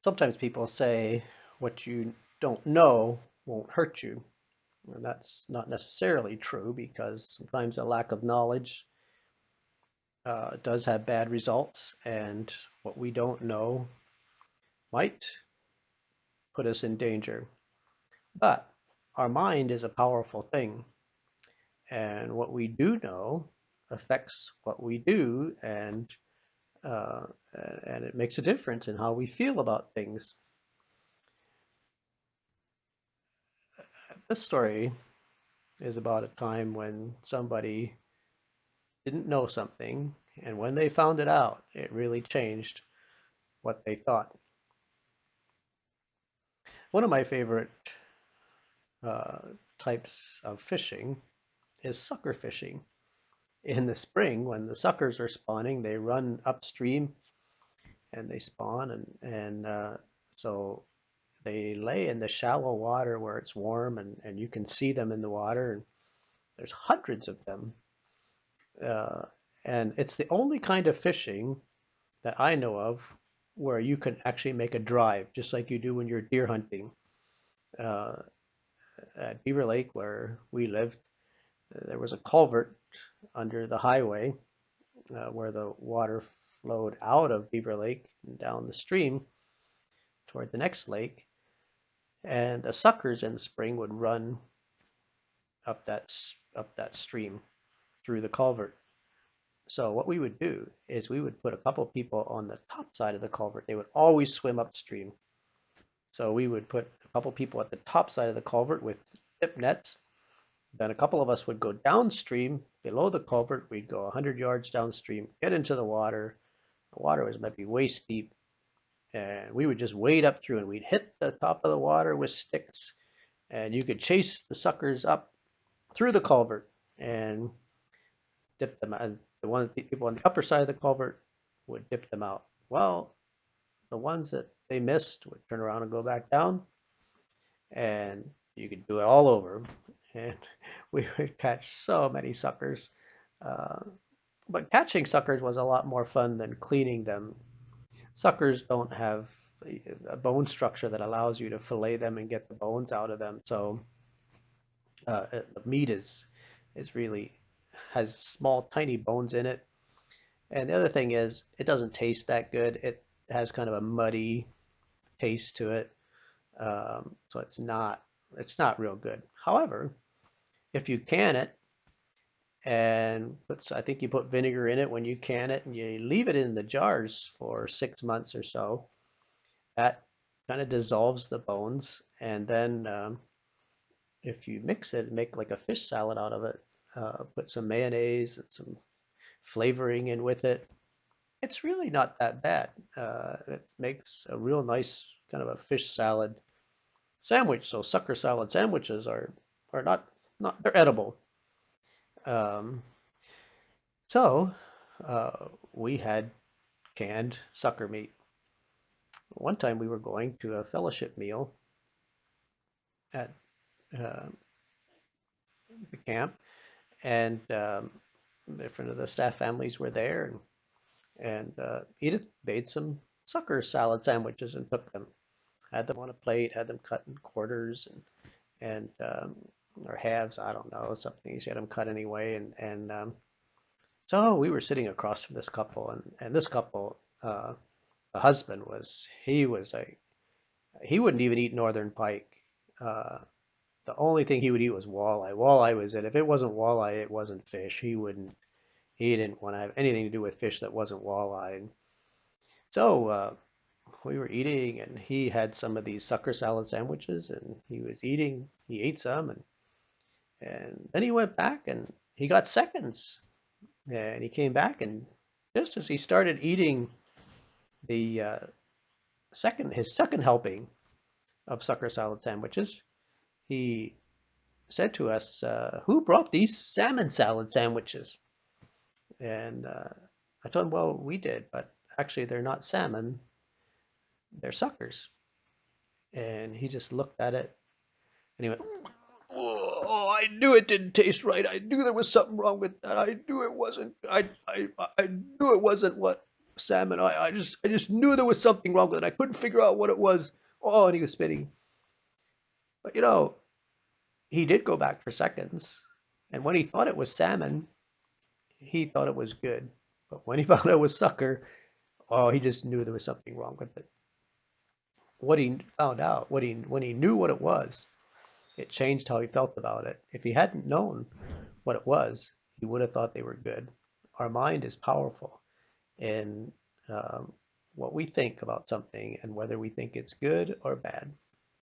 Sometimes people say what you don't know won't hurt you. And that's not necessarily true because sometimes a lack of knowledge does have bad results, and what we don't know might put us in danger. But our mind is a powerful thing, and what we do know affects what we do, uh, and it makes a difference in how we feel about things. This story is about a time when somebody didn't know something, and when they found it out, it really changed what they thought. One of my favorite uh, types of fishing is sucker fishing. In the spring, when the suckers are spawning, they run upstream and they spawn, and so they lay in the shallow water where it's warm and you can see them in the water. And there's hundreds of them, uh, and it's the only kind of fishing that I know of where you can actually make a drive, just like you do when you're deer hunting. Uh, at Beaver Lake, where we lived, there was a culvert under the highway where the water flowed out of Beaver Lake and down the stream toward the next lake. And the suckers in the spring would run up that stream through the culvert. So what we would do is we would put a couple people on the top side of the culvert. They would always swim upstream. So we would put a couple people at the top side of the culvert with tip nets. Then a couple of us would go downstream below the culvert. We'd go 100 yards downstream, get into the water. The water was maybe waist deep, and we would just wade up through and we'd hit the top of the water with sticks, and you could chase the suckers up through the culvert and dip them out. The people on the upper side of the culvert would dip them out. Well, the ones that they missed would turn around and go back down, and you could do it all over. And we would catch so many suckers. Uh, but catching suckers was a lot more fun than cleaning them. Suckers don't have a bone structure that allows you to fillet them and get the bones out of them. So the meat is really has small, tiny bones in it. And the other thing is, it doesn't taste that good. It has kind of a muddy taste to it, so it's not real good. However, if you can it and I think you put vinegar in it when you can it, and you leave it in the jars for 6 months or so, that kind of dissolves the bones. And then if you mix it, make like a fish salad out of it, put some mayonnaise and some flavoring in with it. It's really not that bad. It makes a real nice kind of a fish salad sandwich. So sucker salad sandwiches are not they're edible. Um, so we had canned sucker meat. One time we were going to a fellowship meal at uh, the camp, and different of the staff families were there, and Edith made some sucker salad sandwiches and took them. Had them on a plate, had them cut in quarters and or halves, I don't know, something. She had them cut anyway, and so we were sitting across from this couple, and this couple, the husband he wouldn't even eat northern pike. Uh, the only thing he would eat was walleye. Walleye was it. If it wasn't walleye, it wasn't fish. He didn't want to have anything to do with fish that wasn't walleye. And so we were eating, and he had some of these sucker salad sandwiches, and he was eating. He ate some, and then he went back and he got seconds. And he came back, and just as he started eating the his second helping of sucker salad sandwiches, he said to us, "Who brought these salmon salad sandwiches?" And I told him, "Well, we did, but actually they're not salmon; they're suckers." And he just looked at it and he went, "Oh, I knew it didn't taste right. I knew there was something wrong with that. I knew it wasn't. I knew it wasn't what." salmon. I just knew there was something wrong with it. I couldn't figure out what it was. Oh, and he was spitting. But he did go back for seconds. And when he thought it was salmon, he thought it was good. But when he found out it was sucker, oh, he just knew there was something wrong with it. What he found out, when he knew what it was, it changed how he felt about it. If he hadn't known what it was, he would have thought they were good. Our mind is powerful in um, what we think about something and whether we think it's good or bad.